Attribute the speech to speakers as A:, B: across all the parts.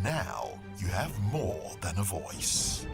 A: Now you have more than a voice.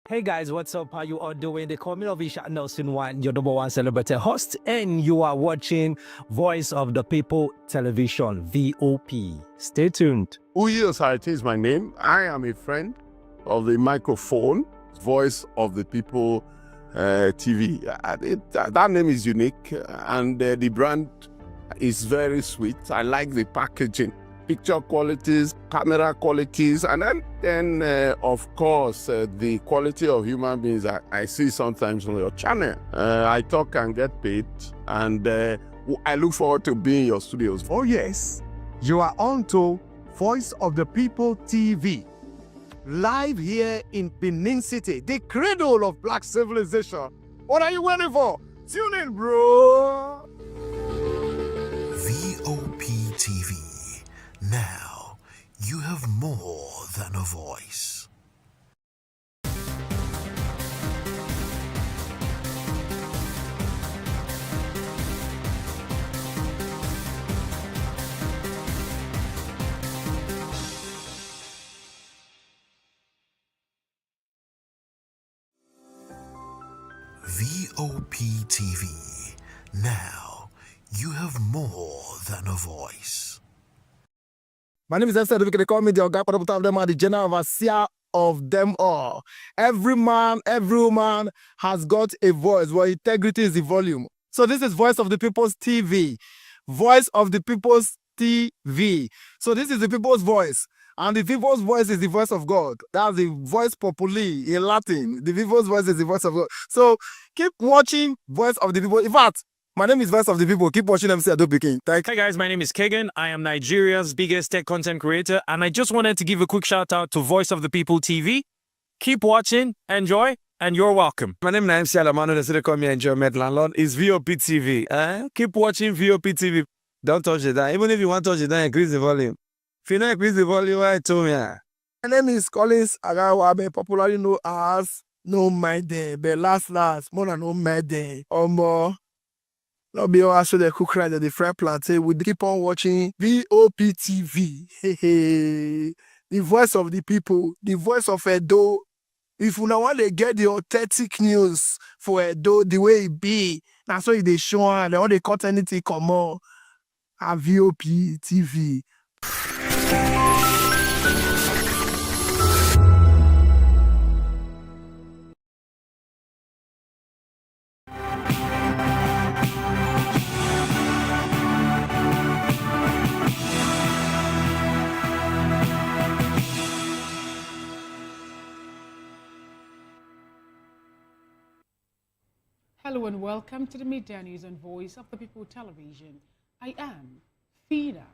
B: Hey guys, what's up? How you all doing? They call me Ovisha Nelson One, your number one celebrity host, and you are watching Voice of the People Television, VOP. Stay tuned.
C: Uyi Osarite is my name. I am a friend of the microphone, Voice of the People TV. That name is unique, and the brand is very sweet. I like the packaging, picture qualities, camera qualities, and then of course, the quality of human beings I see sometimes on your channel. I talk and get paid, and I look forward to being in your studios.
D: Oh yes, you are on to Voice of the People TV, live here in Benin City, the cradle of black civilization. What are you waiting for? Tune in, bro.
A: VOP TV. Now you have more than a voice. VOP TV. Now you have more than a voice.
D: My name is Esther. They call me the Oga of them are the general overseer of them all. Every man, every woman has got a voice where integrity is the volume. So this is Voice of the People's TV. Voice of the People's TV. So this is the people's voice. And the people's voice is the voice of God. That's the voice populi in Latin. The people's voice is the voice of God. So keep watching Voice of the People. In fact, my name is Voice of the People. Keep watching MC Adobe King. Thank you.
B: Hey guys, my name is Kegan. I am Nigeria's biggest tech content creator, and I just wanted to give a quick shout out to Voice of the People TV. Keep watching, enjoy, and you're welcome.
E: My name is MC Alamano. They call me Enjoyment Landlord. It's VOP TV. Keep watching VOP TV. Don't touch it down. Even if you want to touch it down, increase the volume. If you don't increase the volume, I told me.
D: My name is Collins Agawabe, popularly known as No Maiden, but last, more than No Maiden. Or more. Not be also the cook right at the fry plantain. We keep on watching VOP TV. The voice of the people, the voice of Edo. If you don't want to get the authentic news for Edo the way it be, that's why they show and all the cut anything come on at VOP TV.
F: Hello and welcome to the Midday News on Voice of the People Television. I am Fina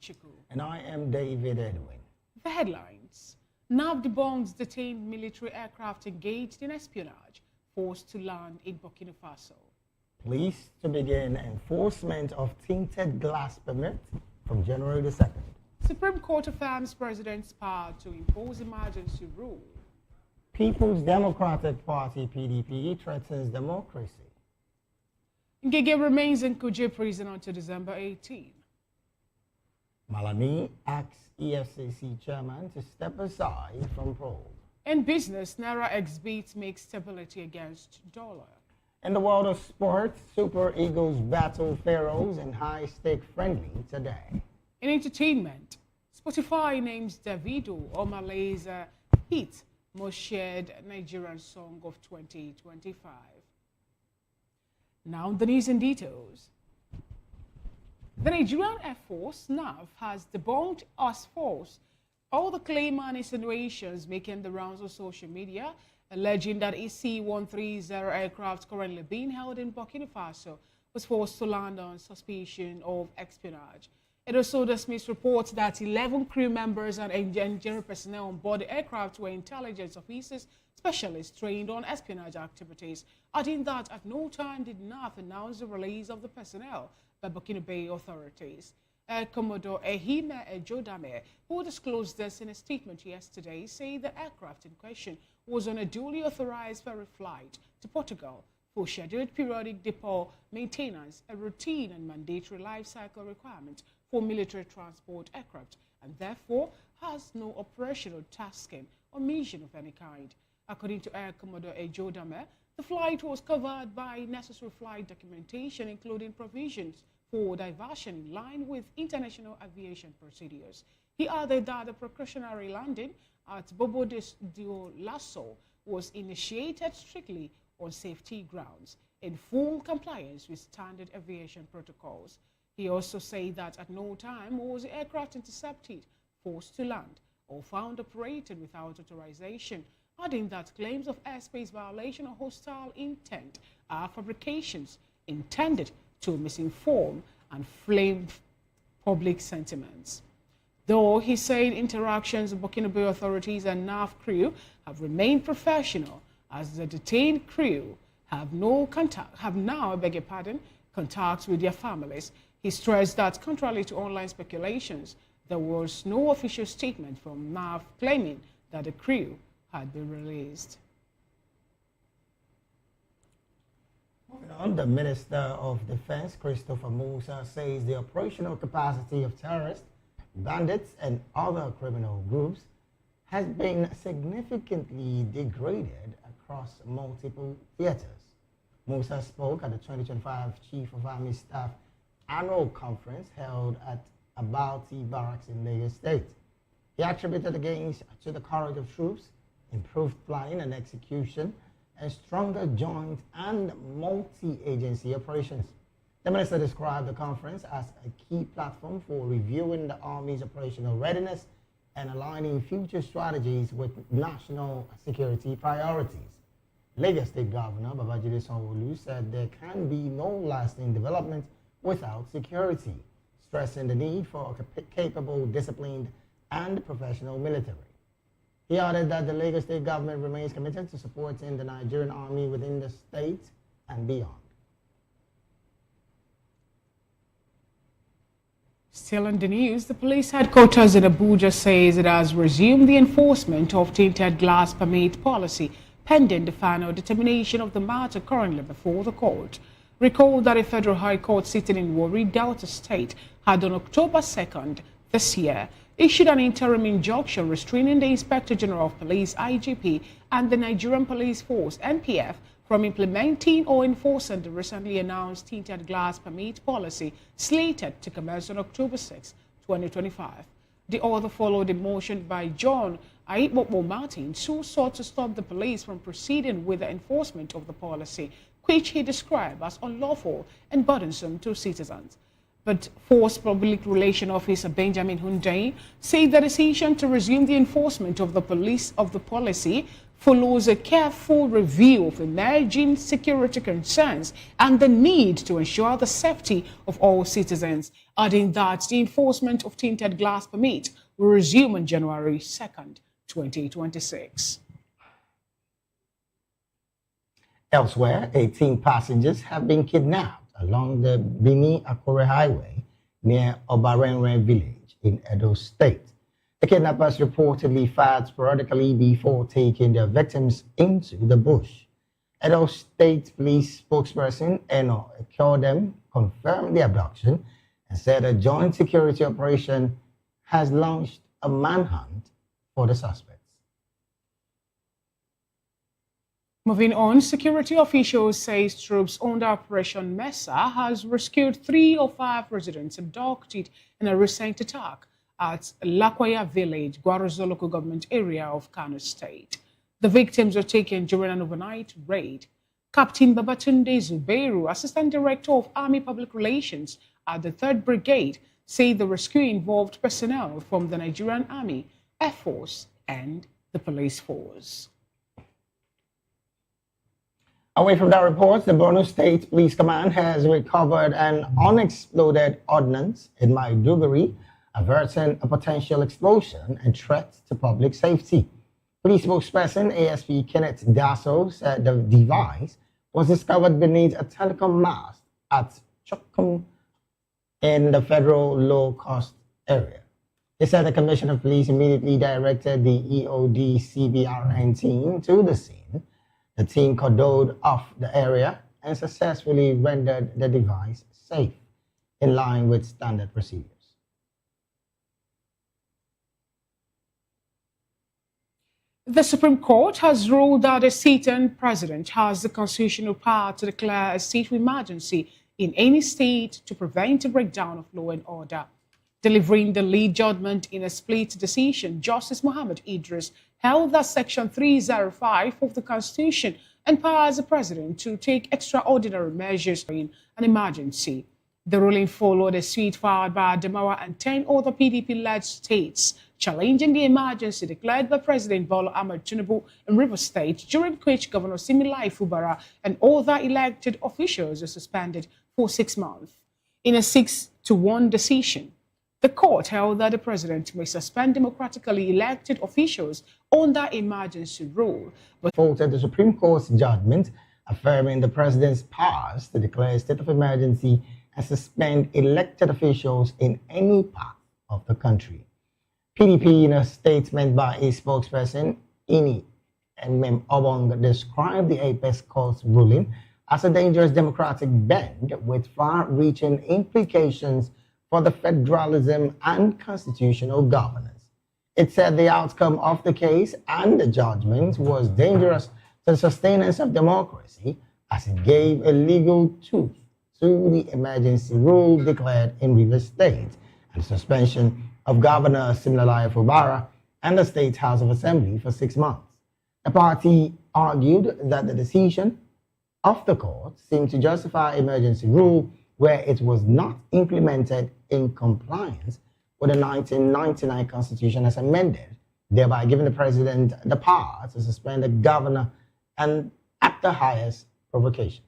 F: Chiku.
G: And I am David Edwin.
F: The headlines. NAV debunks detained military aircraft engaged in espionage, forced to land in Burkina Faso.
G: Police to begin enforcement of tinted glass permit from January the 2nd.
F: Supreme Court affirms President's power to impose emergency rule.
G: People's Democratic Party, PDP, threatens democracy.
F: Ngige remains in Kuje prison until December 18.
G: Malami asks EFCC chairman to step aside from probe.
F: In business, Naira exhibits makes stability against dollar.
G: In the world of sports, Super Eagles battle Pharaohs in high-stake friendly today.
F: In entertainment, Spotify names Davido Omalay's hit most shared Nigerian song of 2025. Now the news and details. The Nigerian Air Force, NAV, has debunked as false all the claim and insinuations making the rounds of social media, alleging that a C-130 aircraft currently being held in Burkina Faso was forced to land on suspicion of espionage. It also dismissed reports that 11 crew members and engineering personnel on board the aircraft were intelligence officers, specialists trained on espionage activities, adding that at no time did NAF announce the release of the personnel by Burkina Bay authorities. Air Commodore Ehime Ejodame, who disclosed this in a statement yesterday, said the aircraft in question was on a duly authorized ferry flight to Portugal for scheduled periodic depot maintenance, a routine and mandatory life cycle requirement for military transport aircraft, and therefore has no operational tasking or mission of any kind. According to Air Commodore Ejodame, the flight was covered by necessary flight documentation, including provisions for diversion in line with international aviation procedures. He added that the precautionary landing at Bobo de Lasso was initiated strictly on safety grounds in full compliance with standard aviation protocols. He also said that at no time was the aircraft intercepted, forced to land, or found operating without authorization, adding that claims of airspace violation or hostile intent are fabrications intended to misinform and flame public sentiments. Though he said interactions with Burkina Bay authorities and NAF crew have remained professional, as the detained crew have contacts with their families. He stressed that, contrary to online speculations, there was no official statement from NAF claiming that the crew had been released.
G: Moving on, the Minister of Defense, Christopher Musa, says the operational capacity of terrorists, bandits, and other criminal groups has been significantly degraded across multiple theaters. Musa spoke at the 2025 Chief of Army Staff Annual Conference held at Abauti Barracks in Lagos State. He attributed the gains to the courage of troops, improved planning and execution, and stronger joint and multi-agency operations. The minister described the conference as a key platform for reviewing the Army's operational readiness and aligning future strategies with national security priorities. Lagos State Governor Babajide Sanwo-Olu said there can be no lasting development without security, stressing the need for a capable, disciplined, and professional military. He added that the Lagos State government remains committed to supporting the Nigerian Army within the state and beyond.
F: Still in the news, the police headquarters in Abuja says it has resumed the enforcement of tinted glass permit policy pending the final determination of the matter currently before the court. Recall that a federal high court sitting in Warri, Delta State, had on October 2nd this year issued an interim injunction restraining the Inspector General of Police, IGP, and the Nigerian Police Force, NPF, from implementing or enforcing the recently announced tinted glass permit policy slated to commence on October 6, 2025. The order followed a motion by John Ayipopo Martin, who sought to stop the police from proceeding with the enforcement of the policy, which he described as unlawful and burdensome to citizens. But Force Public Relations Officer Benjamin Hundein said the decision to resume the enforcement of the policy follows a careful review of emerging security concerns and the need to ensure the safety of all citizens, adding that the enforcement of tinted glass permit will resume on January 2nd, 2026.
G: Elsewhere, 18 passengers have been kidnapped along the Bini-Akure Highway near Obarenre village in Edo State. The kidnappers reportedly fired sporadically before taking their victims into the bush. Edo State Police spokesperson Eno Ekodem confirmed the abduction and said a joint security operation has launched a manhunt for the suspects.
F: Moving on, security officials say troops under Operation Mesa has rescued 3 of 5 residents abducted in a recent attack at Lakwaya village, Guarozo local government area of Kano State. The victims were taken during an overnight raid. Captain Babatunde Zubeiru, Assistant Director of Army Public Relations at the 3rd Brigade, said the rescue involved personnel from the Nigerian Army, Air Force, and the police force.
G: Away from that report, the Borno State Police Command has recovered an unexploded ordnance in Maiduguri, averting a potential explosion and threat to public safety. Police spokesperson ASP Kenneth Dasso said the device was discovered beneath a telecom mast at Chokum in the federal low-cost area. They said the Commissioner of Police immediately directed the EOD CBRN team to the scene. The team cordoned off the area and successfully rendered the device safe, in line with standard procedures.
F: The Supreme Court has ruled that a sitting president has the constitutional power to declare a state of emergency in any state to prevent a breakdown of law and order. Delivering the lead judgment in a split decision, Justice Mohammed Idris held that Section 305 of the Constitution empowers the President to take extraordinary measures in an emergency. The ruling followed a suit filed by Adamawa and 10 other PDP-led states challenging the emergency declared by President Bola Ahmed Tinubu in Rivers State, during which Governor Similai Fubara and other elected officials were suspended for 6 months. In a 6-1 decision, the court held that the president may suspend democratically elected officials under emergency rule, but
G: Faulted the Supreme Court's judgment affirming the president's powers to declare a state of emergency and suspend elected officials in any part of the country. PDP, in a statement by a spokesperson, Ini and Mem Obong, described the Apex Court's ruling as a dangerous democratic bend with far-reaching implications for the federalism and constitutional governance. It said the outcome of the case and the judgment was dangerous to the sustenance of democracy, as it gave a legal tooth to the emergency rule declared in Rivers State and the suspension of Governor Siminalayi Fubara and the State House of Assembly for 6 months. The party argued that the decision of the court seemed to justify emergency rule where it was not implemented in compliance with the 1999 Constitution as amended, thereby giving the president the power to suspend the governor and at the highest provocation.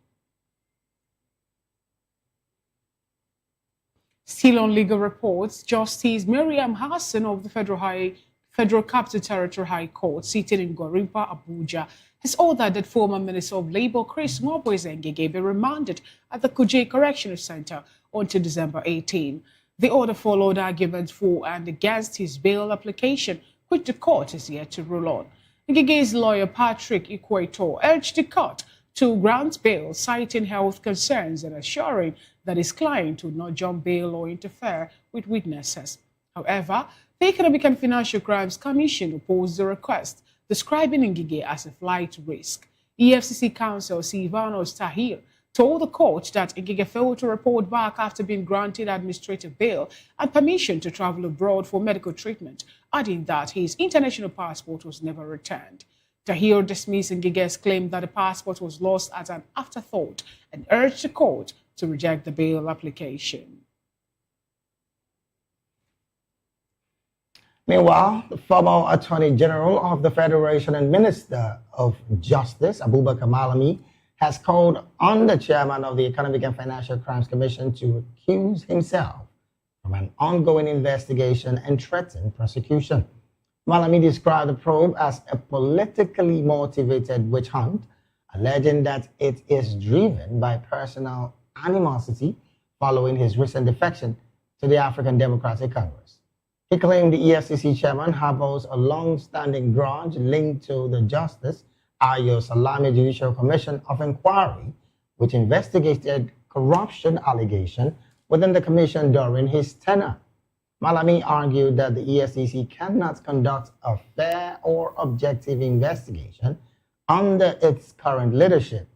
F: still on legal reports, Justice Miriam Hassan of the Federal Capital Territory High Court, seated in Gorimpa, Abuja, has ordered that former Minister of Labour Chris Ngobwezengege be remanded at the Kuje Correctional Center until December 18. The order followed arguments for and against his bail application, which the court is yet to rule on. Ngege's lawyer Patrick Ikweto urged the court to grant bail, citing health concerns and assuring that his client would not jump bail or interfere with witnesses. However, the Economic and Financial Crimes Commission opposed the request, describing Ngige as a flight risk. EFCC counsel Silvanos Tahir told the court that Ngige failed to report back after being granted administrative bail and permission to travel abroad for medical treatment, adding that his international passport was never returned. Tahir dismissed Ngige's claim that the passport was lost as an afterthought and urged the court to reject the bail application.
G: Meanwhile, the former Attorney General of the Federation and Minister of Justice, Abubakar Malami, has called on the chairman of the Economic and Financial Crimes Commission to recuse himself from an ongoing investigation and threaten prosecution. Malami described the probe as a politically motivated witch hunt, alleging that it is driven by personal animosity following his recent defection to the African Democratic Congress. He claimed the EFCC chairman harbors a long-standing grudge linked to the Justice Ayo Salami Judicial Commission of Inquiry, which investigated corruption allegations within the commission during his tenure. Malami argued that the EFCC cannot conduct a fair or objective investigation under its current leadership.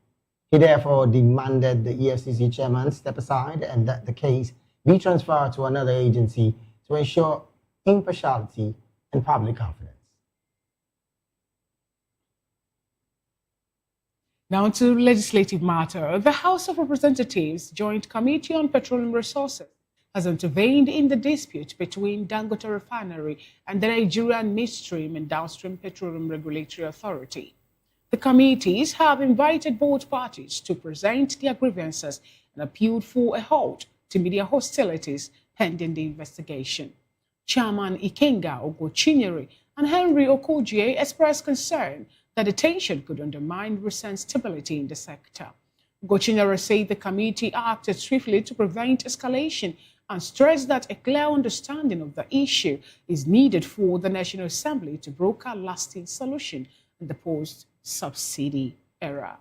G: He therefore demanded the EFCC chairman step aside and that the case be transferred to another agency to ensure impartiality and public confidence.
F: Now to legislative matter. The House of Representatives Joint Committee on Petroleum Resources has intervened in the dispute between Dangote Refinery and the Nigerian Midstream and Downstream Petroleum Regulatory Authority. The committees have invited both parties to present their grievances and appealed for a halt to media hostilities pending the investigation. Chairman Ikenga Ogochinyere and Henry Okojie expressed concern that the tension could undermine recent stability in the sector. Ogochinyere said the committee acted swiftly to prevent escalation and stressed that a clear understanding of the issue is needed for the National Assembly to broker a lasting solution in the post-subsidy era.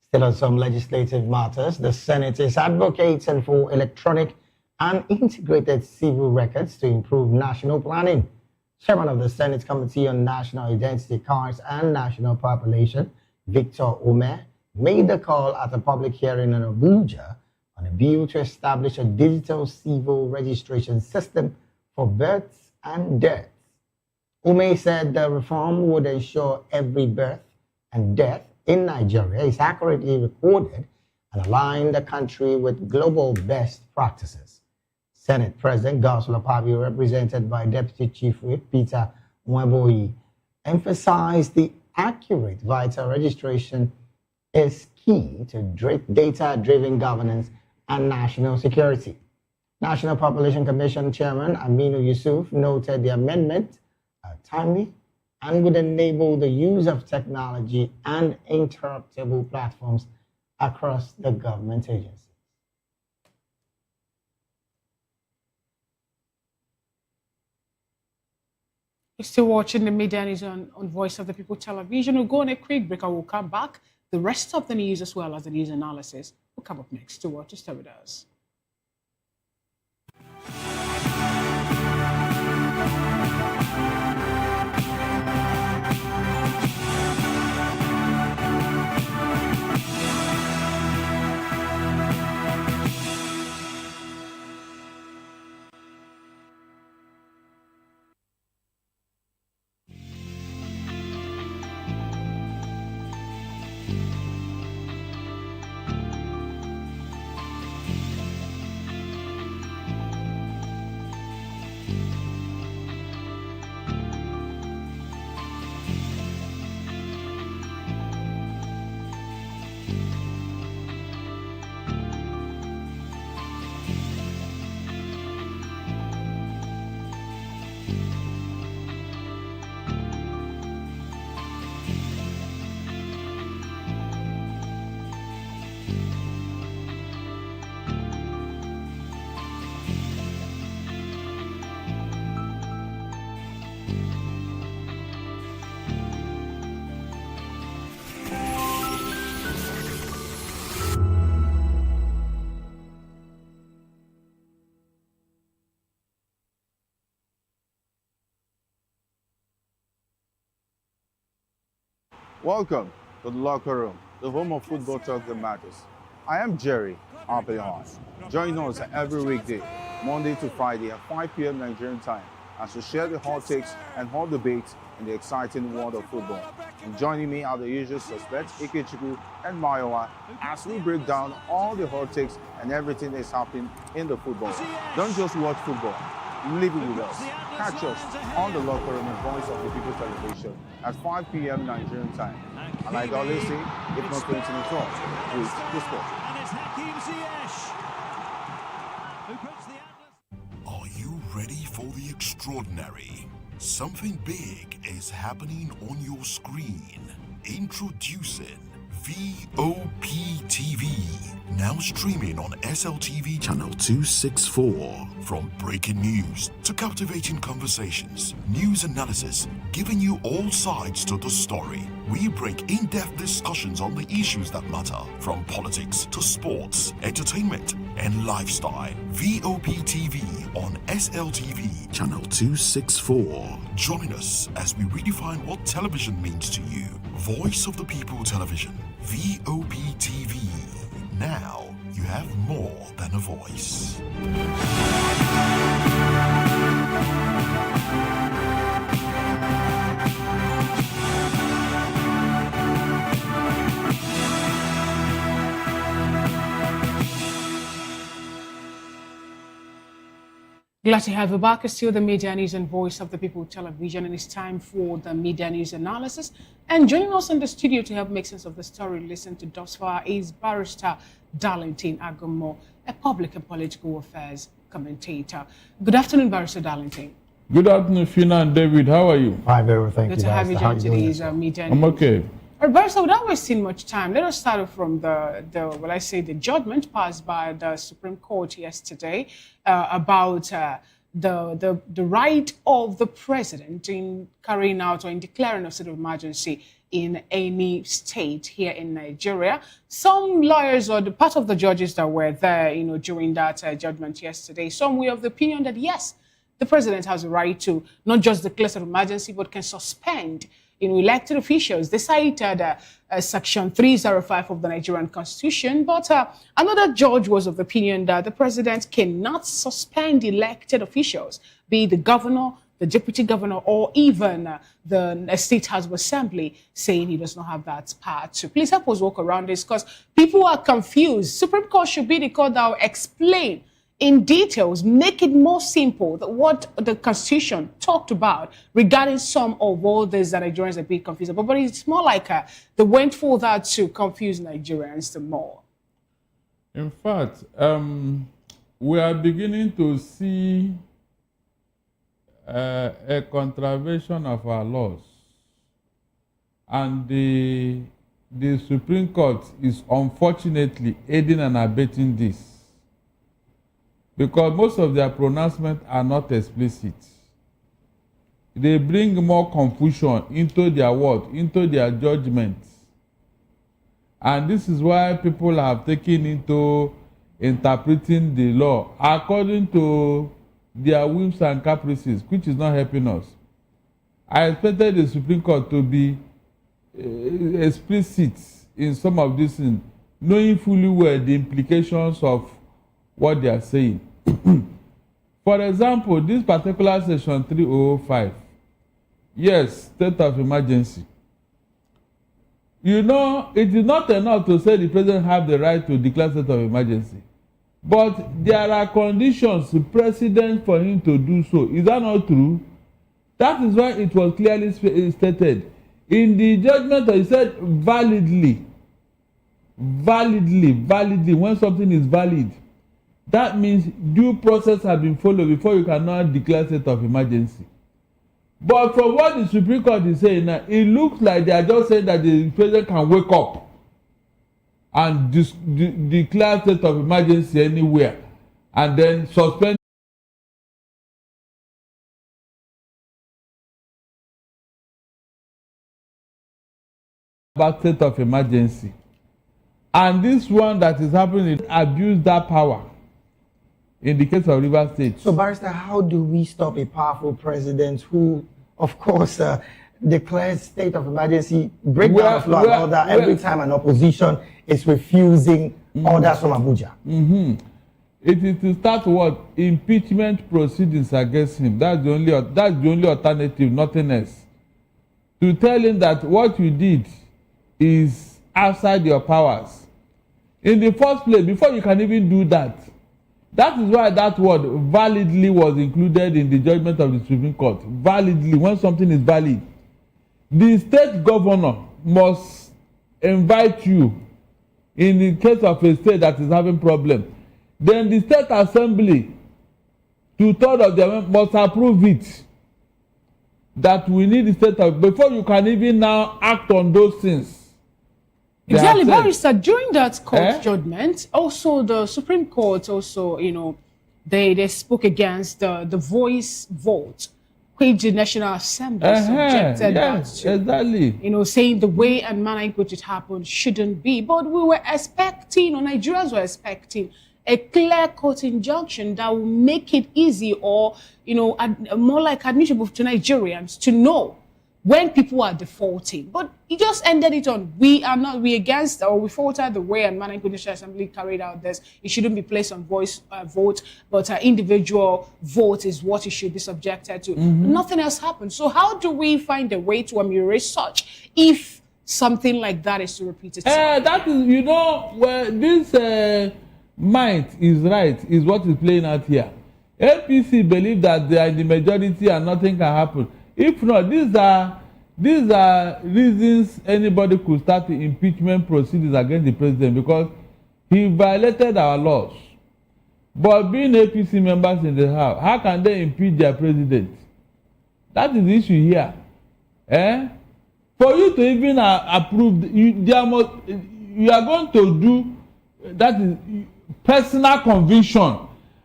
G: Still on some legislative matters, the Senate is advocating for electronic and integrated civil records to improve national planning. Chairman of the Senate Committee on National Identity Cards and National Population, Victor Omer, made the call at a public hearing in Abuja on a bill to establish a digital civil registration system for births and deaths. Omer said the reform would ensure every birth and death in Nigeria is accurately recorded and align the country with global best practices. Senate President Godswill Akpabio, represented by Deputy Chief Whip Peter Nweboyi, emphasized the accurate vital registration is key to data-driven governance and national security. National Population Commission Chairman Aminu Yusuf noted the amendment are timely and would enable the use of technology and interoperable platforms across the government agencies.
F: You're still watching the media news on Voice of the People television. We'll go on a quick break and we'll come back. The rest of the news as well as the news analysis will come up next. To stay with us.
H: Welcome to the locker room, the home of football talk that matters. I am Jerry Arpillon. Join us every weekday, Monday to Friday at 5 p.m. Nigerian time, as we share the hot takes and hot debates in the exciting world of football. And joining me are the usual suspects, Ikechukwu and Mayowa, as we break down all the hot takes and everything that's happening in the football. Don't just watch football, live it with us. Catch us on the locker room and Voice of the People television at 5 p.m. Nigerian time. And like I always say, if not going to the talk, please discuss.
A: Are you ready for the extraordinary? Something big is happening on your screen. Introducing VOP TV, now streaming on SLTV channel 264. From breaking news to captivating conversations, news analysis, giving you all sides to the story. We bring in-depth discussions on the issues that matter, from politics to sports, entertainment, and lifestyle. VOP TV on SLTV, channel 264. Join us as we redefine what television means to you. Voice of the People Television, VOP TV. Now you have more than a voice.
F: Glad to have you back. It's still the Media News and Voice of the People Television, and it's time for the Media News Analysis. And joining us in the studio to help make sense of the story, listen to thus far, is Barrister Darlington Agumo, a public and political affairs commentator. Good afternoon, Barrister Darlington.
I: Good afternoon, Fina and David. How are you?
G: Hi, very well, thank
F: Good
G: you.
F: to have you join today's Media News.
I: I'm okay.
F: All right, Barrister, without wasting much time, let us start from the judgment passed by the Supreme Court yesterday about the right of the president in carrying out or in declaring a state of emergency in any state here in Nigeria. Some lawyers or the part of the judges that were there, during that judgment yesterday, some were of the opinion that yes, the president has a right to not just declare state of emergency, but can suspend elected officials. They cited Section 305 of the Nigerian Constitution, but another judge was of the opinion that the president cannot suspend elected officials, be it the governor, the deputy governor, or even the State House of Assembly, saying he does not have that power to. Please help us walk around this, because people are confused. Supreme Court should be the court that will explain in details, make it more simple, that what the Constitution talked about regarding some of all this that Nigerians are being confused about. But it's more like they went for that to confuse Nigerians the more.
I: In fact, we are beginning to see a contravention of our laws. And the Supreme Court is unfortunately aiding and abetting this, because most of their pronouncements are not explicit. They bring more confusion into their word, into their judgments. And this is why people have taken into interpreting the law according to their whims and caprices, which is not helping us. I expected the Supreme Court to be explicit in some of these things, knowing fully well the implications of what they are saying. For example, this particular section 305, yes, state of emergency. It is not enough to say the president have the right to declare state of emergency, but there are conditions precedent for him to do so. Is that not true? That is why it was clearly stated in the judgment. It said validly, when something is valid. That means due process has been followed before you cannot declare state of emergency. But from what the Supreme Court is saying now, it looks like they are just saying that the president can wake up and declare state of emergency anywhere and then suspend about state of emergency. And this one that is happening abuse that power. In the case of Rivers State.
G: So, Barrister, how do we stop a powerful president who, of course, declares state of emergency, breakdown of law and order every time an opposition is refusing orders from Abuja?
I: It is to start what? Impeachment proceedings against him. That's the only alternative, nothing else. To tell him that what you did is outside your powers. In the first place, before you can even do that, that is why that word validly was included in the judgment of the Supreme Court. Validly, when something is valid. The state governor must invite you in the case of a state that is having problem. Then the state assembly, 2/3 of them must approve it. That we need the state of, before you can even now act on those things.
F: Exactly, Barrister, during that court judgment, also the Supreme Court also, they spoke against the voice vote which the National Assembly subjected that to.
I: Exactly.
F: Saying the way and manner in which it happened shouldn't be. But we were expecting, or Nigerians were expecting, a clear-cut injunction that will make it easy or, more like admissible to Nigerians to know when people are defaulting. But he just ended it on, we against, or we faulted the way and manner in which the National Assembly carried out this. It shouldn't be placed on voice vote, but individual vote is what it should be subjected to. Nothing else happened. So how do we find a way to ameliorate such if something like that is to repeat itself?
I: That is, where this might is right, is what is playing out here. APC believe that they are in the majority and nothing can happen. If not, these are reasons anybody could start the impeachment proceedings against the president, because he violated our laws. But being APC members in the House, how can they impeach their president? That is the issue here. For you to even approve, you are going to do, that is personal conviction,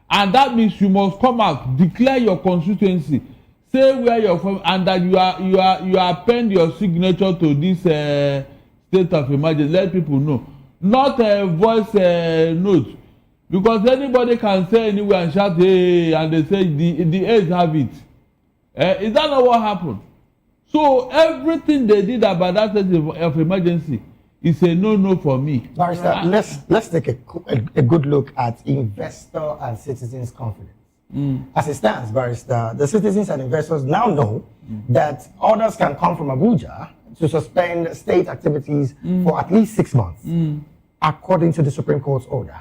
I: and that means you must come out, declare your constituency, say where you're from, and that you append your signature to this state of emergency. Let people know, not a voice note, because anybody can say anywhere and shout hey, and they say the aides have it. Is that not what happened? So everything they did about that state of emergency is a no for me.
G: Barrister, let's take a good look at investor and citizens' confidence. As it stands, Barrister, the citizens and investors now know that orders can come from Abuja to suspend state activities for at least 6 months, according to the Supreme Court's order.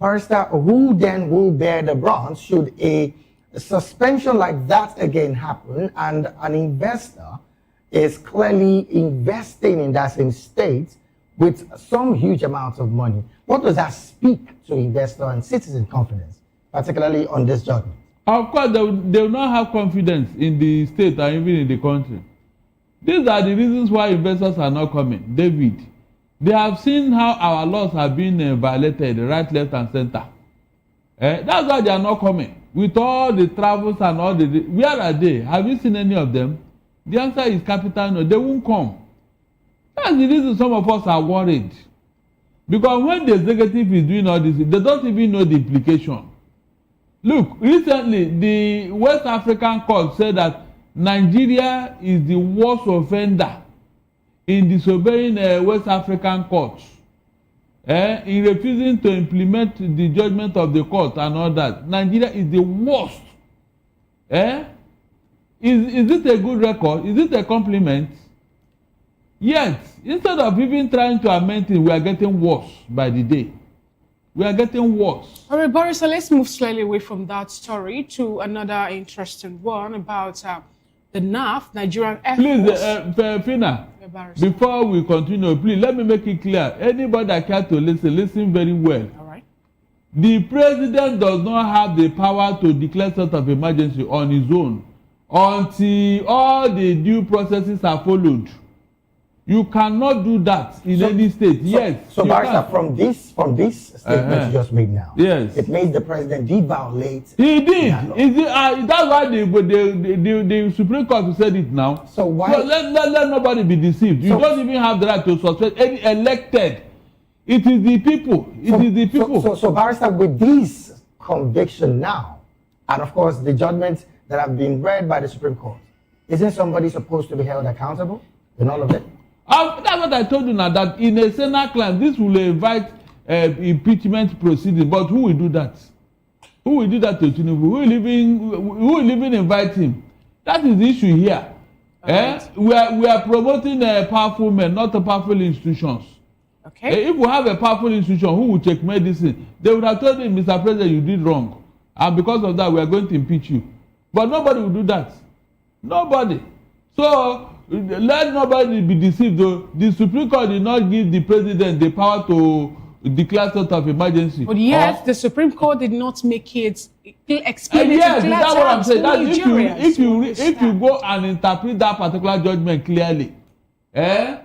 G: Barrister, who then will bear the brunt should a suspension like that again happen and an investor is clearly investing in that same state with some huge amounts of money? What does that speak to investor and citizen confidence, particularly on this judgment?
I: Of course, they will not have confidence in the state and even in the country. These are the reasons why investors are not coming. David, they have seen how our laws have been violated, right, left, and center. That's why they are not coming. With all the travels and all the... Where are they? Have you seen any of them? The answer is capital no. They won't come. That's the reason some of us are worried. Because when the executive is doing all this, they don't even know the implication. Look, recently, the West African court said that Nigeria is the worst offender in disobeying West African courts. In refusing to implement the judgment of the court and all that. Nigeria is the worst. Is it a good record? Is it a compliment? Yet, instead of even trying to amend it, we are getting worse by the day. We are getting worse.
F: All right, Boris, so let's move slightly away from that story to another interesting one about the NAF, Nigerian Air Force.
I: Please, Fina, before we continue, please let me make it clear. Anybody that care to listen very well.
F: All right.
I: The president does not have the power to declare state of emergency on his own until all the due processes are followed. You cannot do that in any state.
G: So Barrister, from this statement you just made now,
I: yes,
G: it means the president did violate.
I: He did. That's why the Supreme Court said it now.
G: So why?
I: So let nobody be deceived. You don't even have the right to suspend any elected. It is the people. It is the people.
G: So Barrister, with this conviction now, and of course the judgments that have been read by the Supreme Court, isn't somebody supposed to be held accountable in all of it?
I: That's what I told you now, that in a Senate claim, this will invite impeachment proceedings. But who will do that? Who will do that to Tinubu? Who will even invite him? That is the issue here. Right. We are promoting powerful men, not powerful institutions.
F: Okay.
I: If we have a powerful institution who will take medicine, they would have told him, Mr. President, you did wrong. And because of that, we are going to impeach you. But nobody will do that. Nobody. So, let nobody be deceived though. The Supreme Court did not give the president the power to declare state of emergency.
F: But yet, the Supreme Court did not make it explain it
I: yes,
F: in clear
I: that's what I'm
F: terms
I: saying.
F: to Nigerians.
I: If you go and interpret that particular judgment clearly, the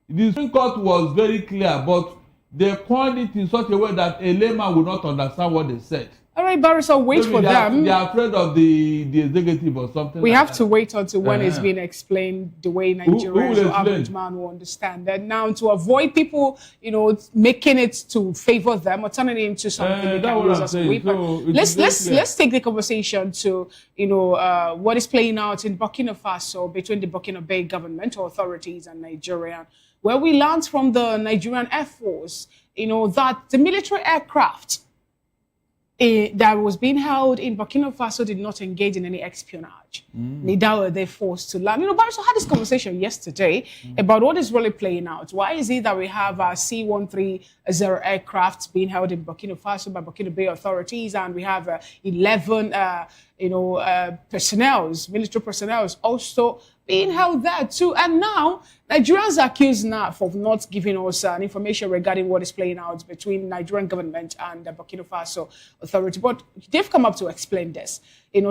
I: Supreme Court was very clear, but they coined it in such a way that a layman would not understand what they said.
F: All right, Barrister, wait
I: Maybe
F: for them.
I: They are afraid of the executive or something.
F: We
I: like
F: have
I: that.
F: to wait until when it's being explained the way Nigerians
I: will
F: or average
I: explain?
F: man will understand. And now to avoid people, making it to favor them or turning it into something they
I: that's
F: can
I: what
F: use
I: I'm
F: as a
I: saying.
F: weapon.
I: So it is very clear.
F: Let's take the conversation to what is playing out in Burkina Faso between the Burkina Faso governmental authorities and Nigeria, where we learned from the Nigerian Air Force, that the military aircraft that was being held in Burkina Faso did not engage in any espionage. Neither were they forced to land. Barrister had this conversation yesterday about what is really playing out. Why is it that we have C-130 aircraft being held in Burkina Faso by Burkina Faso authorities, and we have 11 military personnel also being held there too. And now Nigerians are accused now of not giving us information regarding what is playing out between Nigerian government and the Burkina Faso authority. But they've come up to explain this,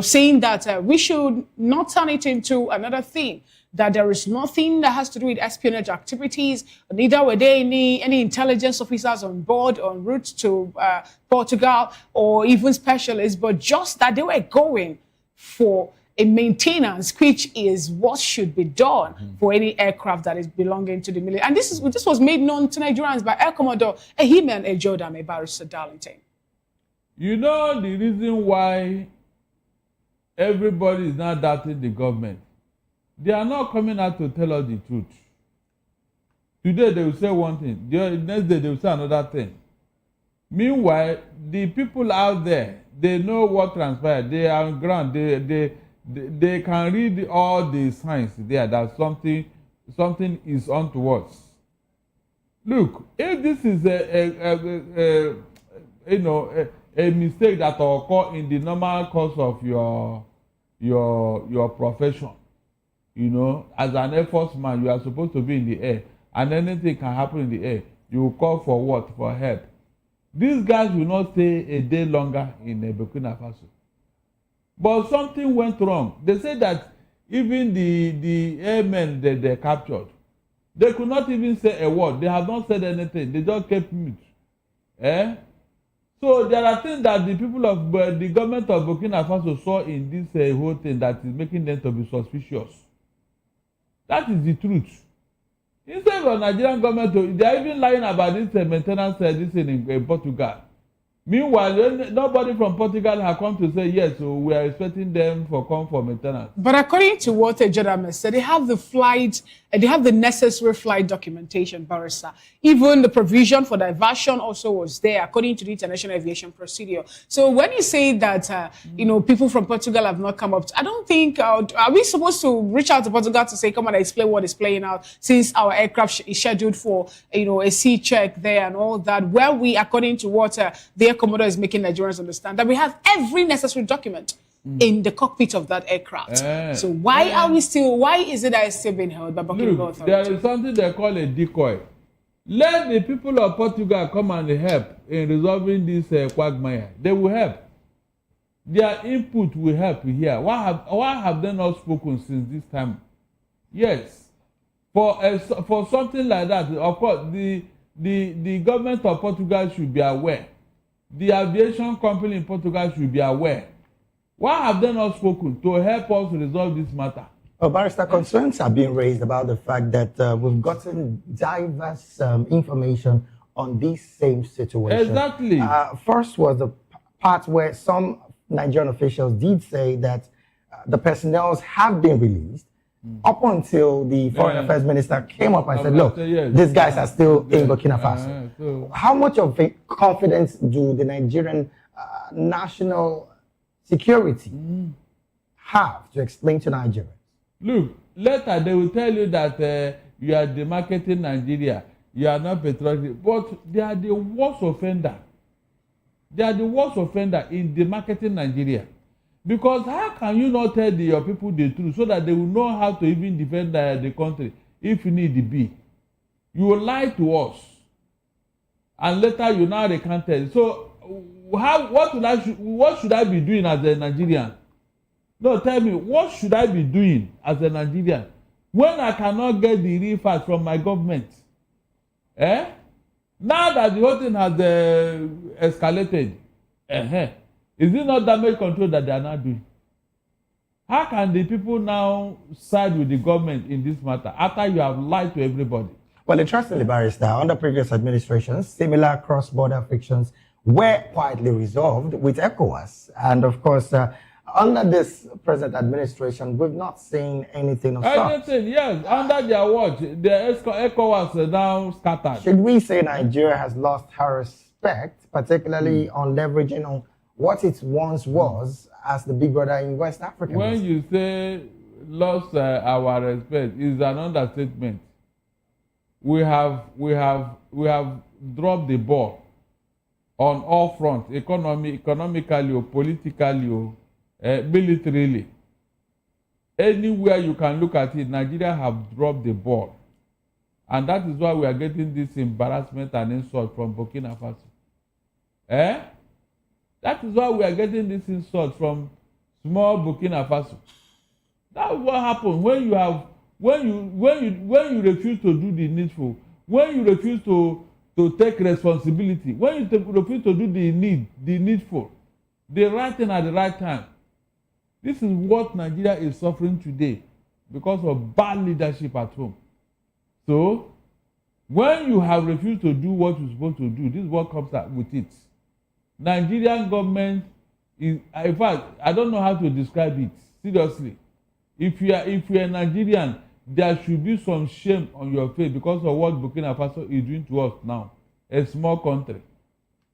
F: saying that we should not turn it into another thing, that there is nothing that has to do with espionage activities. Neither were there any intelligence officers on board en route to Portugal or even specialists, but just that they were going for a maintenance, which is what should be done for any aircraft that is belonging to the military. And this was made known to Nigerians by Air Commodore Ehimen Ejodame, Barrister Darlington.
I: The reason why everybody is now doubting the government, they are not coming out to tell us the truth. Today they will say one thing, the next day they will say another thing. Meanwhile, the people out there, they know what transpired. They are on ground. They can read all the signs there that something is untowards. Look, if this is a mistake that occur in the normal course of your profession, as an Air Force man, you are supposed to be in the air, and anything can happen in the air. You will call for what? For help. These guys will not stay a day longer in Burkina Faso. But something went wrong. They said that even the airmen that they captured, they could not even say a word. They have not said anything. They just kept mute. So there are things that the people of the government of Burkina Faso saw in this whole thing that is making them to be suspicious. That is the truth. Instead of Nigerian government, they are even lying about this maintenance this in Portugal. Meanwhile, nobody from Portugal has come to say yes, so we are expecting them come for maintenance.
F: But according to what Ejodame said, they have the necessary flight documentation, Barrister. Even the provision for diversion also was there, according to the international aviation procedure. So when you say that, people from Portugal have not come up, I don't think, are we supposed to reach out to Portugal to say, come and explain what is playing out, since our aircraft is scheduled for, a sea check there and all that, where we, according to what the Air Commodore is making Nigerians understand, that we have every necessary document in the cockpit of that aircraft. So why is it that it's still being held by Burkina Faso authorities?
I: There is something they call a decoy. Let the people of Portugal come and help in resolving this quagmire. They will help. Their input will help here. Why have they not spoken since this time? Yes. For something like that, of course, the government of Portugal should be aware. The aviation company in Portugal should be aware. Why have they not spoken to help us resolve this matter?
G: Well, Barrister, concerns are being raised about the fact that we've gotten diverse information on this same situation.
I: Exactly.
G: First was the part where some Nigerian officials did say that the personnel have been released up until the foreign affairs minister came up and said, look, these guys are still in Burkina Faso.
I: So
G: how much of a confidence do the Nigerian national security have to explain to Nigerians?
I: look, later they will tell you that you are demarketing Nigeria, you are not patriotic, but they are the worst offender. They are the worst offender in demarketing Nigeria. Because how can you not tell your people the truth so that they will know how to even defend the country if need be? You will lie to us, and later you now recanted. So what should I be doing as a Nigerian? No, tell me, what should I be doing as a Nigerian when I cannot get the real facts from my government? Now that the whole thing has escalated, Is it not damage control that they are not doing? How can the people now side with the government in this matter after you have lied to everybody?
G: Well, interestingly, Barrister, under previous administrations, similar cross-border frictions were quietly resolved with ECOWAS. And of course, under this present administration, we've not seen anything of such.
I: Yes, under their watch, the ECOWAS are now scattered.
G: Should we say Nigeria has lost her respect, particularly on leveraging on what it once was as the big brother in West Africa?
I: When you say lost our respect, is an understatement. We have dropped the ball on all fronts, economically or politically or militarily. Anywhere you can look at it, Nigeria have dropped the ball. And that is why we are getting this embarrassment and insult from Burkina Faso. That is why we are getting this insult from small Burkina Faso. That's what happens when you refuse to do the needful, when you refuse to take responsibility, when you refuse to do the needful, the right thing at the right time. This is what Nigeria is suffering today because of bad leadership at home. So, when you have refused to do what you're supposed to do, this is what comes out with it. Nigerian government is, in fact, I don't know how to describe it. Seriously, if you are Nigerian, there should be some shame on your face because of what Burkina Faso is doing to us now. A small country.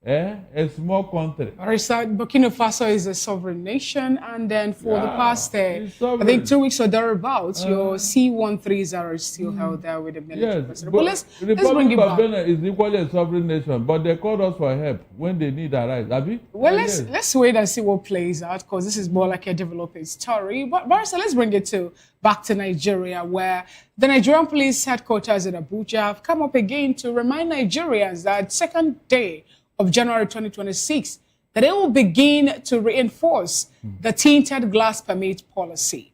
I: A small country.
F: Burkina Faso is a sovereign nation, and then for the past, I think 2 weeks or thereabouts, your C-130 is still held there with the military president. But let's bring it back.
I: Benin is equally a sovereign nation, but they called us for help when they need our rights. Abi?
F: Well, let's wait and see what plays out, because this is more like a developing story. But Barrister, let's bring it back to Nigeria, where the Nigerian police headquarters in Abuja have come up again to remind Nigerians that second day of January 2026, that they will begin to reinforce the tinted glass permit policy.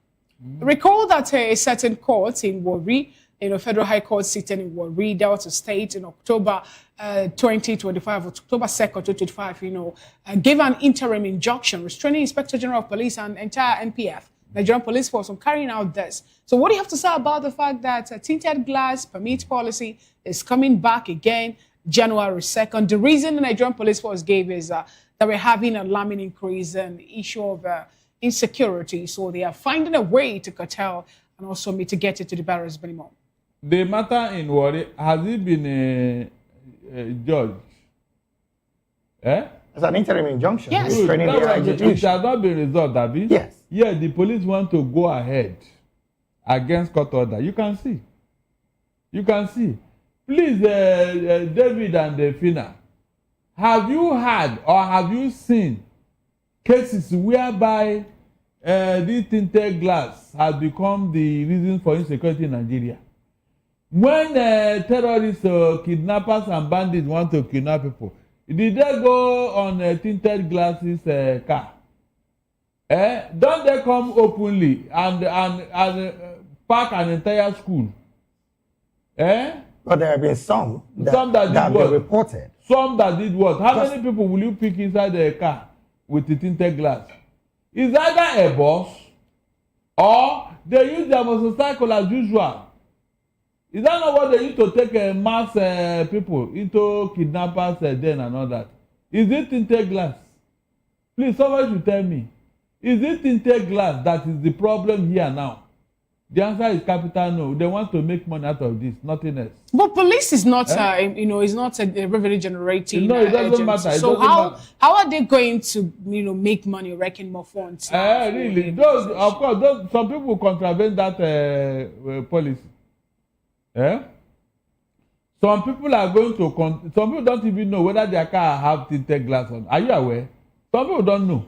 F: Recall that a certain court in Warri, Federal High Court sitting in Warri, Delta State, in October 2025, October 2nd, 2025, gave an interim injunction restraining Inspector General of Police and entire NPF, Nigerian Police Force, from carrying out this. So what do you have to say about the fact that a tinted glass permit policy is coming back again January 2nd? The reason the Nigerian Police Force gave is that we're having an alarming increase in the issue of insecurity. So they are finding a way to curtail and also mitigate it to the barriers minimum.
I: The matter in Warri, has it been judged?
G: It's an interim injunction.
F: Yes.
I: It has not been resolved, Abi?
G: Yes.
I: Yeah, the police want to go ahead against court order. You can see. You can see. Please, David and Fina, have you had or have you seen cases whereby this tinted glass has become the reason for insecurity in Nigeria? When terrorists, kidnappers and bandits want to kidnap people, did they go on tinted glasses car? Don't they come openly and park an entire school?
G: But there have been some that have been reported.
I: Some that did what? How many people will you pick inside a car with the tinted glass? Is either a bus or they use their motorcycle as usual. Is that not what they used to take mass people into kidnappers den and all that? Is it tinted glass? Please, somebody should tell me. Is it tinted glass that is the problem here now? The answer is capital no. They want to make money out of this, nothing else.
F: But police is not, is not a revenue generating.
I: No, it doesn't matter.
F: So how are they going to, make money or reckon more funds?
I: Really? Of course, some people contravene that policy. Some people are going to. Some people don't even know whether their car have tinted glass on. Are you aware? Some people don't know.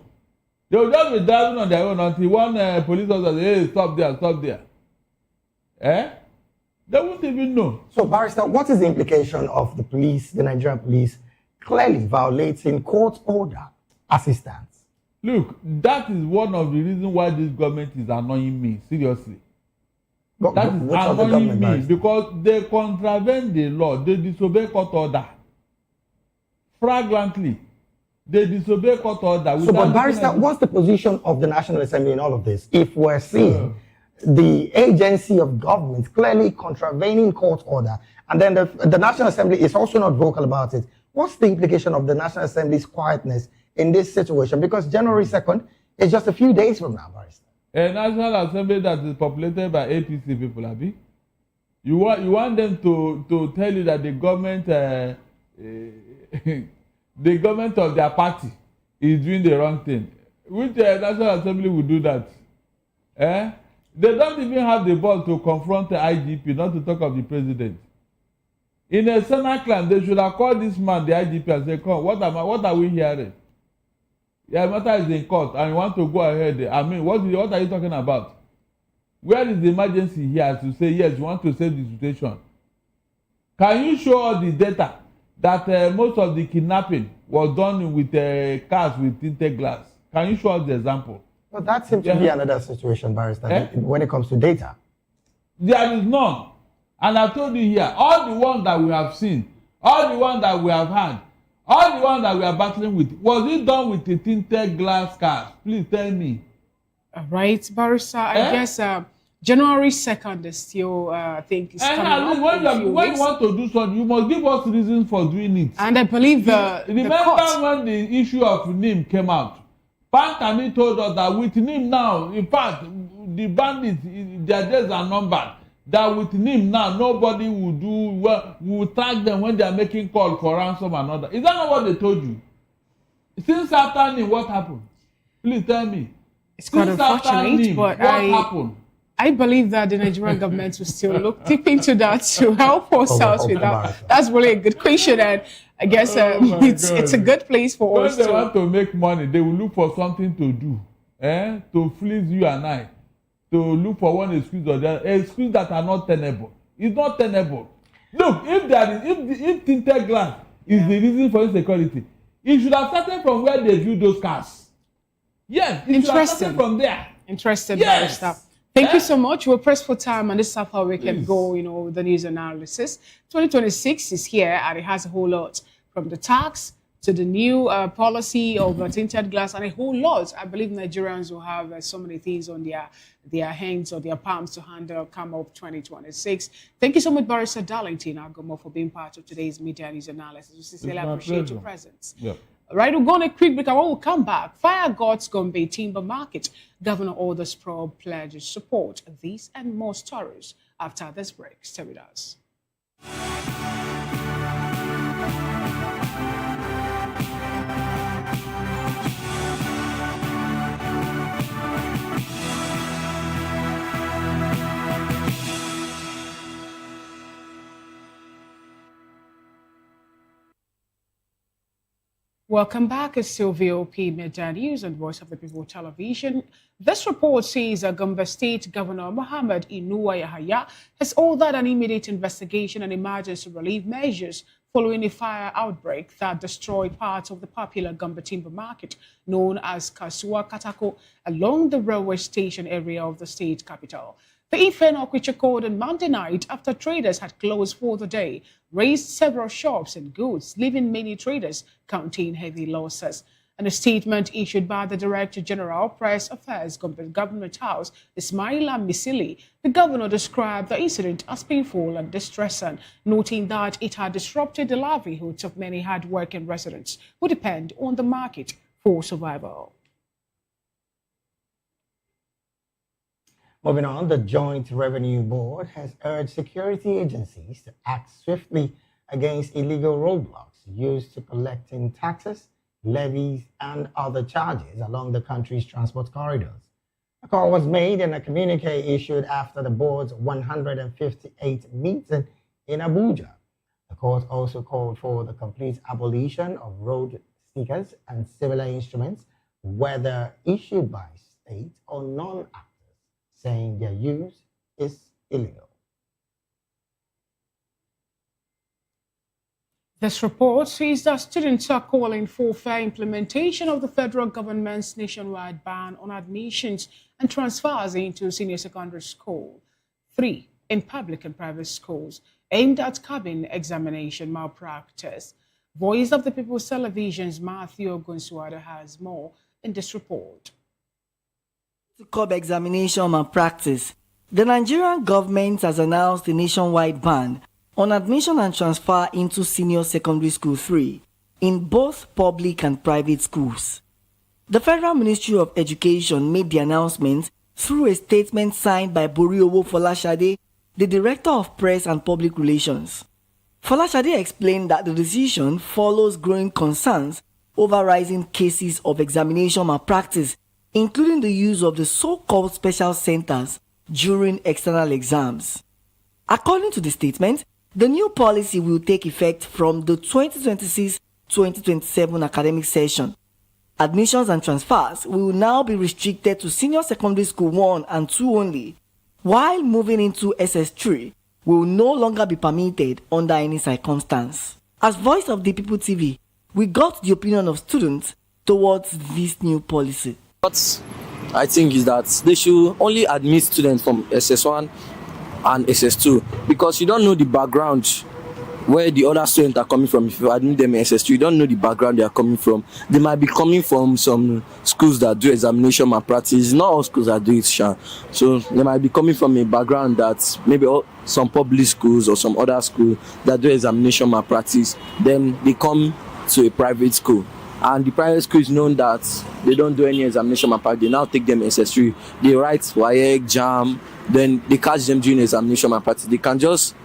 I: They will just be driving on their own until one police officer says, "Hey, stop there, stop there." They won't even know.
G: So, Barrister, what is the implication of the police, the Nigerian police, clearly violating court order assistance?
I: Look, that is one of the reasons why this government is annoying me, seriously. That is annoying me because they contravene the law, they disobey court order flagrantly. they disobey court order.
G: So,
I: without
G: but
I: looking
G: Barrister,
I: at-
G: what's the position of the National Assembly in all of this? If we're seeing the agency of government clearly contravening court order, and then the National Assembly is also not vocal about it, what's the implication of the National Assembly's quietness in this situation? Because January 2nd is just a few days from now, Barrister.
I: A National Assembly that is populated by APC people, Abi. You want them to tell you that the government the government of their party is doing the wrong thing. Which National Assembly will do that? They don't even have the ball to confront the IGP, not to talk of the president. In a Senate claim, they should have called this man, the IGP, and say, come, what are we hearing? The matter is in court, and you want to go ahead. I mean, what are you talking about? Where is the emergency here to say, yes, you want to save the situation? Can you show us the data that most of the kidnapping was done with cars with tinted glass? Can you show us the example?
G: Well, that seems to be another situation, Barrister, when it comes to data.
I: There is none. And I told you here, all the ones that we have seen, all the ones that we have had, all the ones that we are battling with, was it done with the tinted glass cars? Please tell me.
F: All right, Barrister, I guess January 2nd is still, I think, it's coming up
I: when you want to do something, you must give us reasons for doing it.
F: And I believe
I: Remember
F: court,
I: when the issue of NIM came out? Pankami told us that with NIM now, in fact, the bandits, their days are numbered. That with NIM now, nobody will track them when they are making call for ransom and other. Is that not what they told you? Since after NIM, what happened? Please tell me.
F: it's quite unfortunate, but
I: what happened?
F: I believe that the Nigerian government will still look deep into that to help us out with that. That's really a good question, and I guess it's a good place for
I: when
F: us
I: they
F: to.
I: want to make money, they will look for something to do, to fleece you and I, to look for one excuse or the other, excuse that are not tenable. It's not tenable. Look, if tinted glass is the reason for insecurity, it should have started from where they view those cars. Yes, it should have started from there.
F: Interested,
I: Yes.
F: Barrister. Thank you so much. We're pressed for time, and this is how we can go, with the news analysis. 2026 is here, and it has a whole lot, from the tax to the new policy of tinted glass, and a whole lot. I believe Nigerians will have so many things on their hands or their palms to handle come up 2026. Thank you so much, Barrister Darlington Agomo, for being part of today's media news analysis. We sincerely appreciate your presence.
I: Yeah.
F: Right, we're going to a quick break. I will come back. Fire God's Gombe Timber Market. Governor orders probe pledges support. These and more stories after this break. Stay with us. Welcome back. It's still VOP Media News and Voice of the People Television. This report says Gombe State Governor Mohammed Inuwa Yahaya has ordered an immediate investigation and emergency relief measures following a fire outbreak that destroyed parts of the popular Gombe Timber Market, known as Kasua Katako, along the railway station area of the state capital. The event, which occurred on Monday night after traders had closed for the day, raised several shops and goods, leaving many traders counting heavy losses. In a statement issued by the Director General Press Affairs Government House, Ismaila Misili, the governor described the incident as painful and distressing, noting that it had disrupted the livelihoods of many hard-working residents who depend on the market for survival.
G: Moving on, the Joint Revenue Board has urged security agencies to act swiftly against illegal roadblocks used to collecting taxes, levies, and other charges along the country's transport corridors. A call was made in a communique issued after the board's 158th meeting in Abuja. The court also called for the complete abolition of road stickers and similar instruments, whether issued by state or non-actors, saying their use is illegal.
F: This report says that students are calling for fair implementation of the federal government's nationwide ban on admissions and transfers into senior secondary school 3 in public and private schools aimed at curbing examination malpractice. Voice of the People's Television's Matthew Ogunsuada has more in this report.
J: To curb examination malpractice, the Nigerian government has announced a nationwide ban on admission and transfer into senior secondary school 3 in both public and private schools. The Federal Ministry of Education made the announcement through a statement signed by Boriowo Folashade, the Director of Press and Public Relations. Folashade explained that the decision follows growing concerns over rising cases of examination malpractice, including the use of the so-called special centers during external exams. According to the statement, the new policy will take effect from the 2026-2027 academic session. Admissions and transfers will now be restricted to senior secondary school 1 and 2 only, while moving into SS3 will no longer be permitted under any circumstance. As Voice of the People TV, we got the opinion of students towards this new policy.
K: What I think is that they should only admit students from SS1 and SS2 because you don't know the background where the other students are coming from. If you admit them in SS2, you don't know the background they are coming from. They might be coming from some schools that do examination malpractice. Not all schools that do it, Sha. So they might be coming from a background that maybe some public schools or some other school that do examination malpractice. Then they come to a private school. And the private school is known that they don't do any examination malpractice. They now take them SS3. They write WAEC, JAM, then they catch them doing examination malpractice. They can just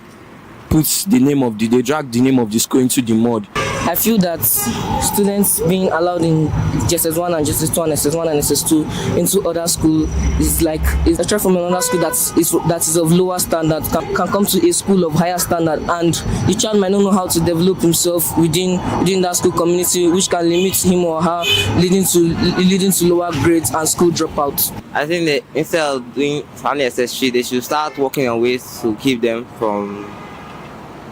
K: they drag the name of the school into the mud.
L: I feel that students being allowed in JSS1 and JSS2 and SS1 and SS2 into other school is like it's extra from another school that is of lower standard can come to a school of higher standard, and the child might not know how to develop himself within that school community, which can limit him or her, leading to lower grades and school dropouts.
M: I think that instead of doing only SS3, they should start working on ways to keep them from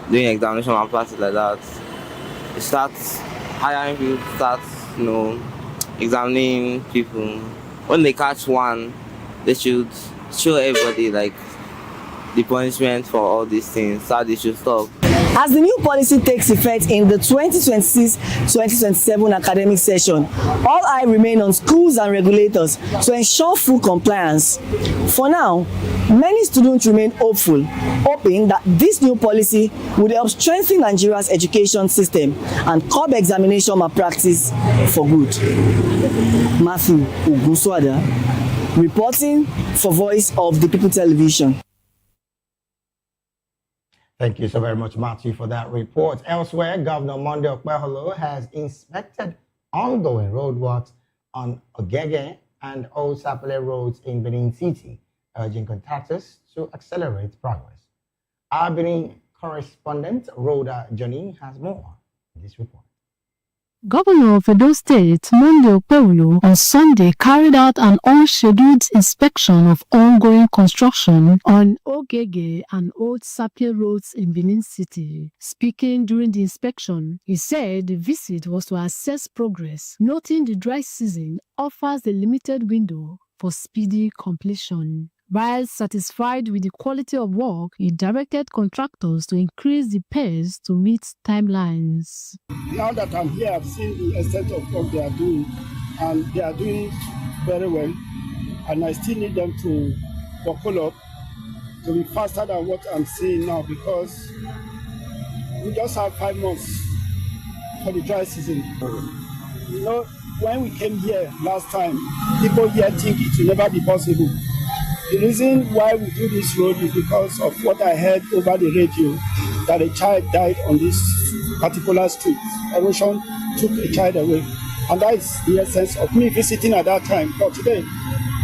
M: doing examination malpractice like that. Start hiring people, start examining people. When they catch one, they should show everybody like the punishment for all these things, so they should stop.
J: As the new policy takes effect in the 2026-2027 academic session, all eyes remain on schools and regulators to ensure full compliance. For now, many students remain hoping that this new policy would help strengthen Nigeria's education system and curb examination malpractice for good. Matthew Ogunsuada, reporting for Voice of the People Television.
G: Thank you so very much, Matthew, for that report. Elsewhere, Governor Monday Okpeholo has inspected ongoing roadworks on Ogege and Old Sapele roads in Benin City, urging contractors to accelerate progress. Our Benin correspondent, Rhoda Johnny, has more in this report.
N: Governor of Edo State, Monday Okpeholo, on Sunday carried out an unscheduled inspection of ongoing construction on Ogege and Old Sapele roads in Benin City. Speaking during the inspection, he said the visit was to assess progress, noting the dry season offers a limited window for speedy completion. While satisfied with the quality of work, he directed contractors to increase the pace to meet timelines.
O: Now that I'm here, I've seen the extent of work they are doing, and they are doing very well. And I still need them to buckle up to be faster than what I'm seeing now, because we just have 5 months for the dry season. When we came here last time, people here think it will never be possible. The reason why we do this road is because of what I heard over the radio, that a child died on this particular street. Erosion took a child away. And that is the essence of me visiting at that time. But today,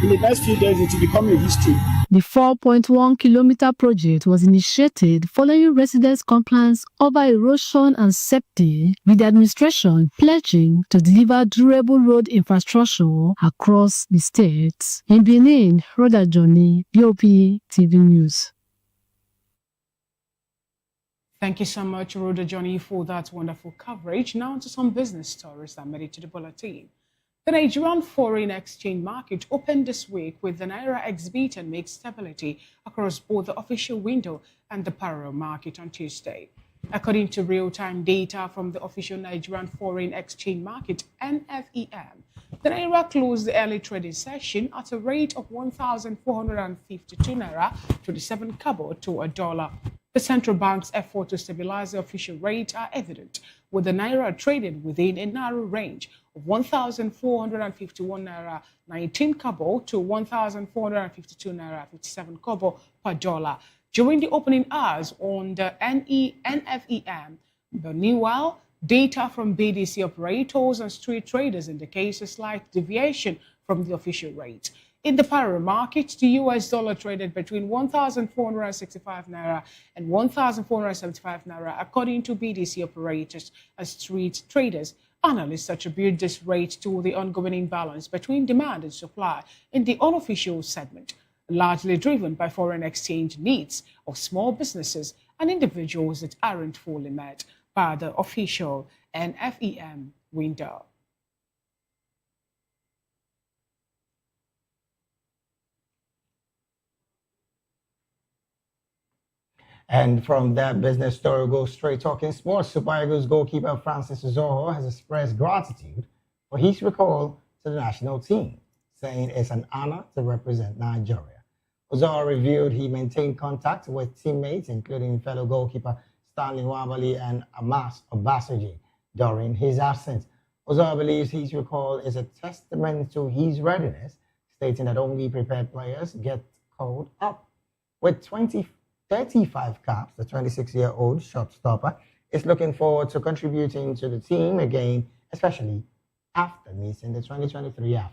O: in the next few days, it will become a history.
N: The 4.1-kilometer project was initiated following residents' complaints over erosion and safety, with the administration pledging to deliver durable road infrastructure across the state. In Benin, Rhoda Johnny, BOP TV News.
F: Thank you so much, Rhoda Johnny, for that wonderful coverage. Now to some business stories that made it to the bulletin. The Nigerian foreign exchange market opened this week with the Naira exhibiting mixed stability across both the official window and the parallel market on Tuesday. According to real-time data from the official Nigerian Foreign Exchange Market, NFEM, the Naira closed the early trading session at a rate of 1,452 Naira 27 kobo to a dollar. The central bank's effort to stabilize the official rate are evident, with the Naira traded within a narrow range of 1,451 Naira 19 kobo to 1,452 Naira 57 kobo per dollar during the opening hours on the NFEM. Meanwhile, data from BDC operators and street traders indicates a slight deviation from the official rate. In the parallel market, the US dollar traded between 1,465 Naira and 1,475 Naira, according to BDC operators and street traders. Analysts attribute this rate to the ongoing imbalance between demand and supply in the unofficial segment, largely driven by foreign exchange needs of small businesses and individuals that aren't fully met by the official NFEM window.
G: And from that business story, we'll go straight talking sports. Super Eagles goalkeeper Francis Uzoho has expressed gratitude for his recall to the national team, saying it's an honor to represent Nigeria. Uzoho revealed he maintained contact with teammates, including fellow goalkeeper Stanley Nwabali and Amas Obasoji, during his absence. Uzoho believes his recall is a testament to his readiness, stating that only prepared players get called up. With 35 caps, the 26-year-old shortstopper is looking forward to contributing to the team again, especially after missing the 2023 AFCON.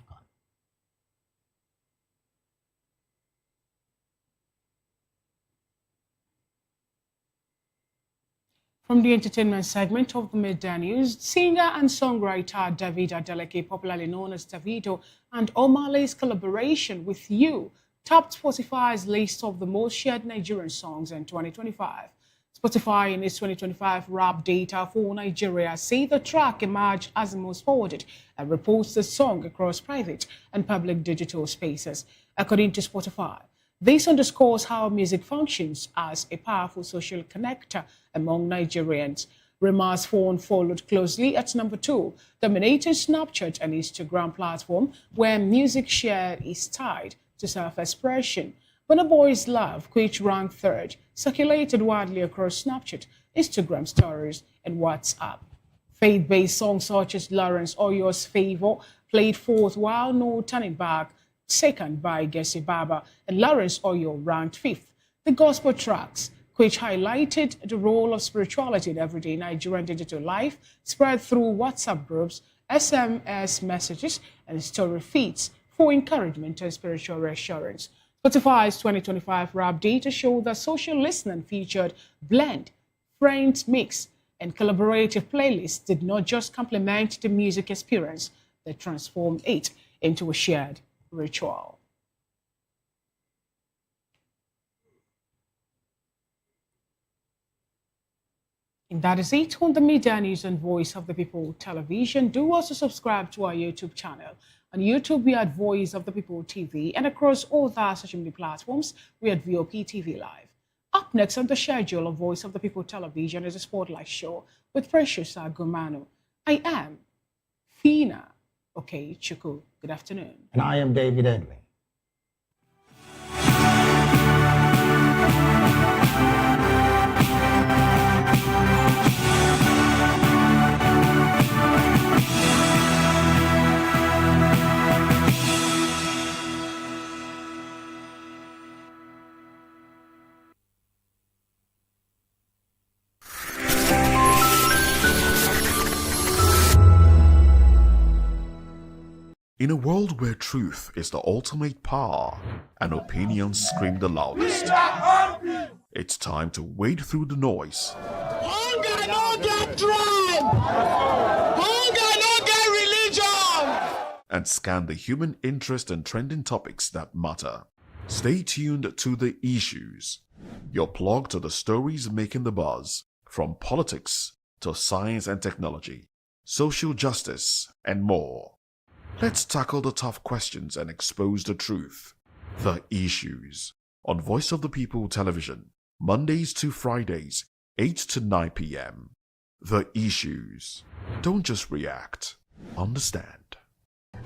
F: From the entertainment segment of the midday news, singer and songwriter David Adeleke, popularly known as Davido, and Omale's collaboration with You topped Spotify's list of the most shared Nigerian songs in 2025. Spotify, in its 2025 rap data for Nigeria, say the track emerged as the most forwarded and reports the song across private and public digital spaces. According to Spotify, this underscores how music functions as a powerful social connector among Nigerians. Rema's phone followed closely at number 2, dominating Snapchat and Instagram platform, where music share is tied to self-expression. Burna Boy's Love, which ranked 3rd, circulated widely across Snapchat, Instagram stories, and WhatsApp. Faith-based songs such as Lawrence Oyo's Favor played 4th, while No Turning Back, 2nd by Gesi Baba, and Lawrence Oyo ranked 5th. The gospel tracks, which highlighted the role of spirituality in everyday Nigerian digital life, spread through WhatsApp groups, SMS messages, and story feeds for encouragement and spiritual reassurance. Spotify's 2025 rap data showed that social listening featured blend, friends mix, and collaborative playlists did not just complement the music experience, they transformed it into a shared ritual. And that is it on the Media News and Voice of the People television. Do also subscribe to our YouTube channel. On YouTube, we are at Voice of the People TV, and across all the social media platforms, we are at VOP TV Live. Up next on the schedule of Voice of the People television is a spotlight show with Precious Agumano. I am Fina Chuku. Good afternoon.
G: And I am David Edley.
A: In a world where truth is the ultimate power and opinions scream the loudest, it's time to wade through the noise.
P: Hunger no get tribe! Hunger no get religion!
A: And scan the human interest and trending topics that matter. Stay tuned to The Issues, your plug to the stories making the buzz, from politics to science and technology, social justice, and more. Let's tackle the tough questions and expose the truth. The Issues on Voice of the People television, Mondays to Fridays, 8 to 9 p.m. The issues. Don't just react. Understand.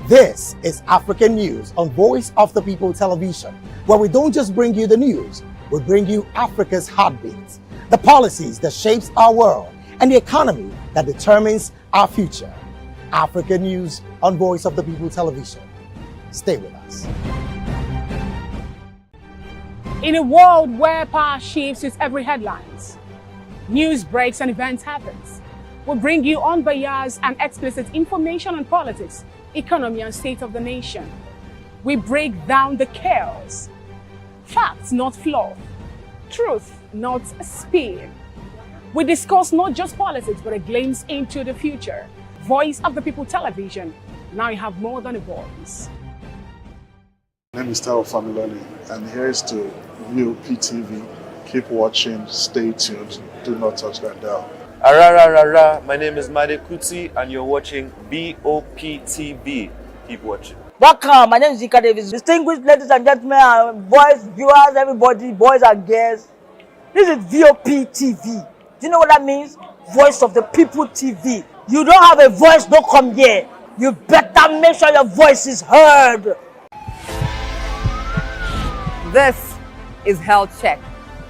G: This is African News on Voice of the People Television, where we don't just bring you the news, we bring you Africa's heartbeat, the policies that shapes our world, and the economy that determines our future. African News on Voice of the People Television. Stay with us.
F: In a world where power shifts with every headlines, news breaks and events happens, we bring you unbiased and explicit information on politics, economy, and state of the nation. We break down the chaos. Facts, not fluff. Truth, not spin. We discuss not just politics, but a glimpse into the future. Voice of the People Television. Now you have more than a voice.
Q: My name is Tao Familoni, and here's to VOP TV. Keep watching, stay tuned, do not touch that dial.
R: Arararara, my name is Made Kuti, and you're watching VOP TV. Keep watching.
S: Welcome, my name is Zika Davis. Distinguished ladies and gentlemen, boys, viewers, everybody, boys and girls. This is VOP TV. Do you know what that means? Voice of the People TV. You don't have a voice, don't come here. You better make sure your voice is heard.
T: This is Health Check,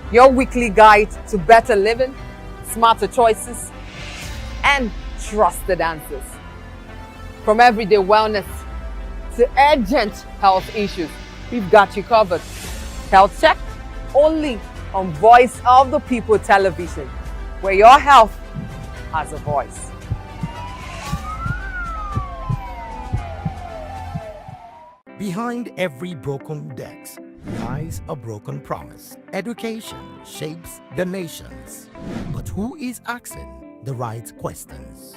T: your weekly guide to better living, smarter choices, and trusted answers. From everyday wellness to urgent health issues, we've got you covered. Health Check, only on Voice of the People Television, where your health has a voice.
U: Behind every broken desk lies a broken promise. Education shapes the nations, but who is asking the right questions?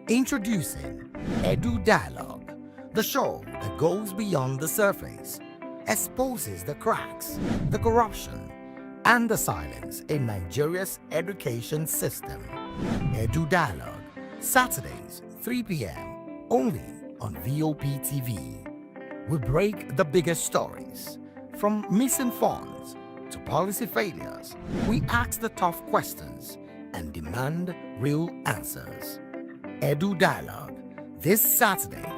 U: Introducing Edu Dialogue, the show that goes beyond the surface, exposes the cracks, the corruption, and the silence in Nigeria's education system. Edu Dialogue, Saturdays, 3 p.m., only on VOP TV. We break the biggest stories, from missing funds to policy failures. We ask the tough questions and demand real answers. Edu Dialogue, this Saturday,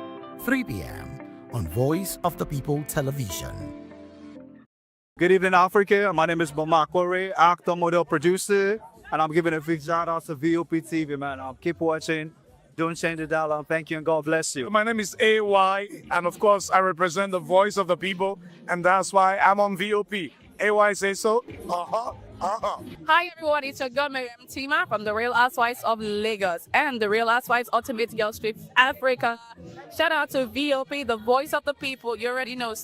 U: 3 p.m. on Voice of the People Television.
V: Good evening, Africa. My name is Bamakore, actor, model, producer, and I'm giving a big shout out to VOP TV, man. Keep watching. Don't change the dial. Thank you and God bless you.
W: My name is AY, and of course, I represent the voice of the people, and that's why I'm on VOP. AY say so.
X: Hi everyone, it's your girl Miriam Tima from The Real Housewives of Lagos and The Real Housewives Ultimate Girls Trip Africa. Shout out to VOP, the voice of the people. You already know.